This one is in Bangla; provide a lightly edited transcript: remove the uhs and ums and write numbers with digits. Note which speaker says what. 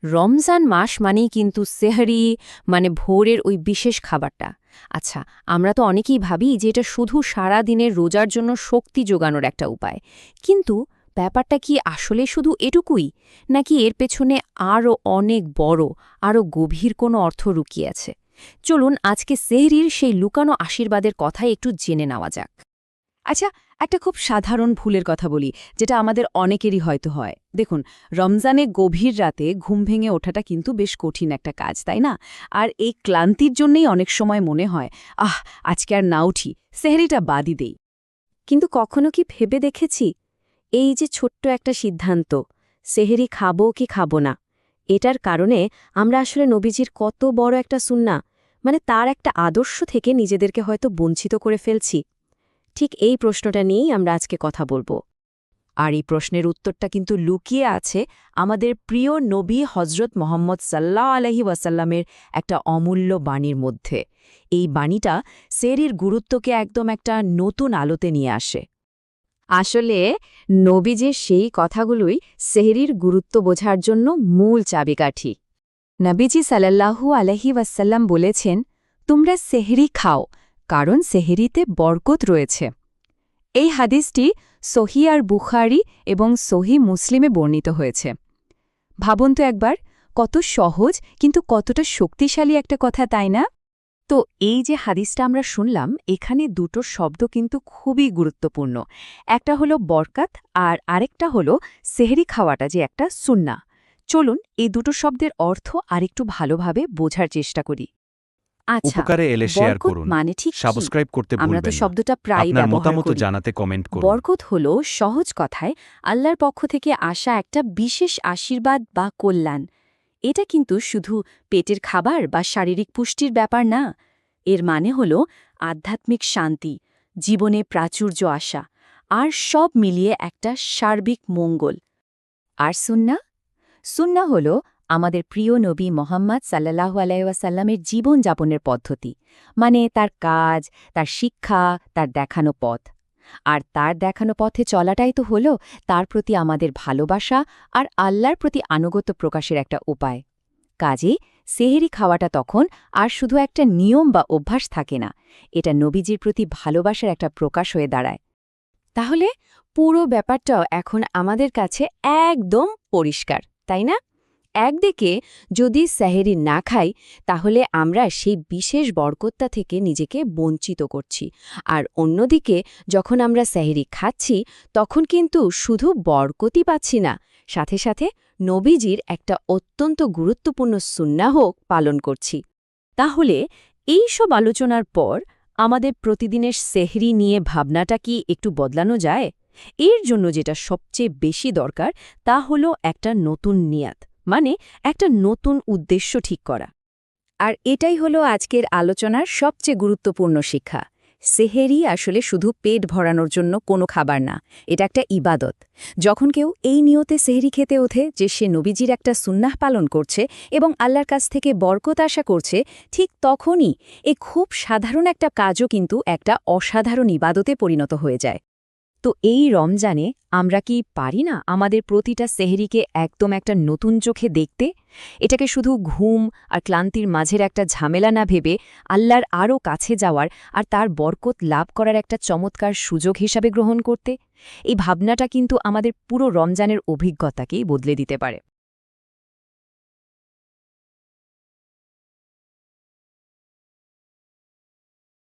Speaker 1: রমজান মাস মানেই কিন্তু সেহরি, মানে ভোরের ওই বিশেষ খাবারটা। আচ্ছা, আমরা তো অনেকেই ভাবি যে এটা শুধু সারা দিনের রোজার জন্য শক্তি যোগানোর একটা উপায়। কিন্তু ব্যাপারটা কি আসলে শুধু এটুকুই, নাকি এর পেছনে আরও অনেক বড়, আরও গভীর কোনো অর্থ লুকিয়ে আছে? চলুন আজকে সেহরির সেই লুকানো আশীর্বাদের কথাই একটু জেনে নেওয়া যাক।
Speaker 2: আচ্ছা, একটা খুব সাধারণ ভুলের কথা বলি, যেটা আমাদের অনেকেরই হয়তো হয়। দেখুন, রমজানে গভীর রাতে ঘুম ভেঙে ওঠাটা কিন্তু বেশ কঠিন একটা কাজ, তাই না? আর এই ক্লান্তির জন্যেই অনেক সময় মনে হয়, আজকে আর না উঠি, সেহরিটা বাদই দেই।
Speaker 1: কিন্তু কখনো কি ভেবে দেখেছি, এই যে ছোট্ট একটা সিদ্ধান্ত, সেহরি খাবো কি খাবো না, এটার কারণে আমরা আসলে নবীজির কত বড় একটা সুন্নাহ, মানে তার একটা আদর্শ থেকে নিজেদেরকে হয়তো বঞ্চিত করে ফেলছি। ঠিক এই প্রশ্নটা নিয়েই আমরা আজকে কথা বলবো।
Speaker 2: আর এই প্রশ্নের উত্তরটা কিন্তু লুকিয়ে আছে আমাদের প্রিয় নবী হজরত মোহাম্মদ সাল্লাহ আলহি ওয়াসাল্লামের একটা অমূল্য বাণীর মধ্যে। এই বাণীটা সেহরির গুরুত্বকে একদম একটা নতুন আলোতে নিয়ে আসে।
Speaker 1: আসলে নবীজির সেই কথাগুলোই সেহরির গুরুত্ব বোঝার জন্য মূল চাবিকাঠি।
Speaker 2: নবীজি সাল্লাল্লাহু আলহি ওয়াসাল্লাম বলেছেন, তোমরা সেহরি খাও, কারণ সেহরিতে বরকত রয়েছে। এই হাদিসটি সহি আর বুখারি এবং সহি মুসলিমে বর্ণিত হয়েছে। ভাবুন তো একবার, কত সহজ কিন্তু কতটা শক্তিশালী একটা কথা, তাই না? তো এই যে হাদিসটা আমরা শুনলাম, এখানে দুটো শব্দ কিন্তু খুবই গুরুত্বপূর্ণ। একটা হলো বরকাত আর আরেকটা হলো সেহরি খাওয়াটা যে একটা সুন্নাহ। চলুন এই দুটো শব্দের অর্থ আরেকটু ভালোভাবে বোঝার চেষ্টা করি।
Speaker 1: আচ্ছা,
Speaker 3: উপকারে এলে শেয়ার
Speaker 1: বরকত
Speaker 3: করুন,
Speaker 1: মানে ঠিক কি?
Speaker 3: সাবস্ক্রাইব করতে
Speaker 1: আমরা তো
Speaker 3: ভুলবেন না।
Speaker 1: শব্দটা প্রায়ই
Speaker 3: আপনার
Speaker 1: ব্যবহার
Speaker 3: মতামত
Speaker 1: করি।
Speaker 3: জানাতে কমেন্ট করুন।
Speaker 1: বরকত হল সহজ কথায় আল্লাহর পক্ষ থেকে আসা একটা বিশেষ আশীর্বাদ বা কল্যাণ। এটা কিন্তু শুধু পেটের খাবার বা শারীরিক পুষ্টির ব্যাপার না। এর মানে হল আধ্যাত্মিক শান্তি, জীবনে প্রাচুর্য আসা, আর সব মিলিয়ে একটা সার্বিক মঙ্গল। আর সুন্নাহ? সুন্নাহ হল আমাদের প্রিয় নবী মোহাম্মদ সাল্লাল্লাহু আলাইহি ওয়াসাল্লামের জীবনযাপনের পদ্ধতি, মানে তার কাজ, তার শিক্ষা, তার দেখানো পথ। আর তার দেখানো পথে চলাটাই তো হল তার প্রতি আমাদের ভালোবাসা আর আল্লাহর প্রতি আনুগত্য প্রকাশের একটা উপায়। কাজে সেহরি খাওয়াটা তখন আর শুধু একটা নিয়ম বা অভ্যাস থাকে না, এটা নবীজির প্রতি ভালোবাসার একটা প্রকাশ হয়ে দাঁড়ায়। তাহলে পুরো ব্যাপারটাও এখন আমাদের কাছে একদম পরিষ্কার, তাই না? একদিকে যদি সেহরি না খাই, তাহলে আমরা সেই বিশেষ বরকতটা থেকে নিজেকে বঞ্চিত করছি। আর অন্যদিকে যখন আমরা সেহরি খাচ্ছি, তখন কিন্তু শুধু বরকতই পাচ্ছি না, সাথে সাথে নবীজির একটা অত্যন্ত গুরুত্বপূর্ণ সুন্নাহ পালন করছি। তাহলে এই সব আলোচনার পর আমাদের প্রতিদিনের সেহরি নিয়ে ভাবনাটা কি একটু বদলানো যায়? এর জন্য যেটা সবচেয়ে বেশি দরকার, তা হলো একটা নতুন নিয়াত, মানে একটা নতুন উদ্দেশ্য ঠিক করা। আর এটাই হলো আজকের আলোচনার সবচেয়ে গুরুত্বপূর্ণ শিক্ষা। সেহেরি আসলে শুধু পেট ভরানোর জন্য কোনো খাবার না, এটা একটা ইবাদত। যখন কেউ এই নিয়তে সেহরি খেতে ওঠে যে সে নবীজির একটা সুন্নাহ পালন করছে এবং আল্লাহর কাছ থেকে বরকত আশা করছে, ঠিক তখনই এ খুব সাধারণ একটা কাজও কিন্তু একটা অসাধারণ ইবাদতে পরিণত হয়ে যায়। তো এই রমজানে আমরা কি পারি না আমাদের প্রতিটা সেহরিকে একদম একটা নতুন চোখে দেখতে? এটাকে শুধু ঘুম আর ক্লান্তির মাঝের একটা ঝামেলা না ভেবে আল্লাহর আরও কাছে যাওয়ার আর তার বরকত লাভ করার একটা চমৎকার সুযোগ হিসাবে গ্রহণ করতে? এই ভাবনাটা কিন্তু আমাদের পুরো রমজানের অভিজ্ঞতাকেই বদলে দিতে পারে।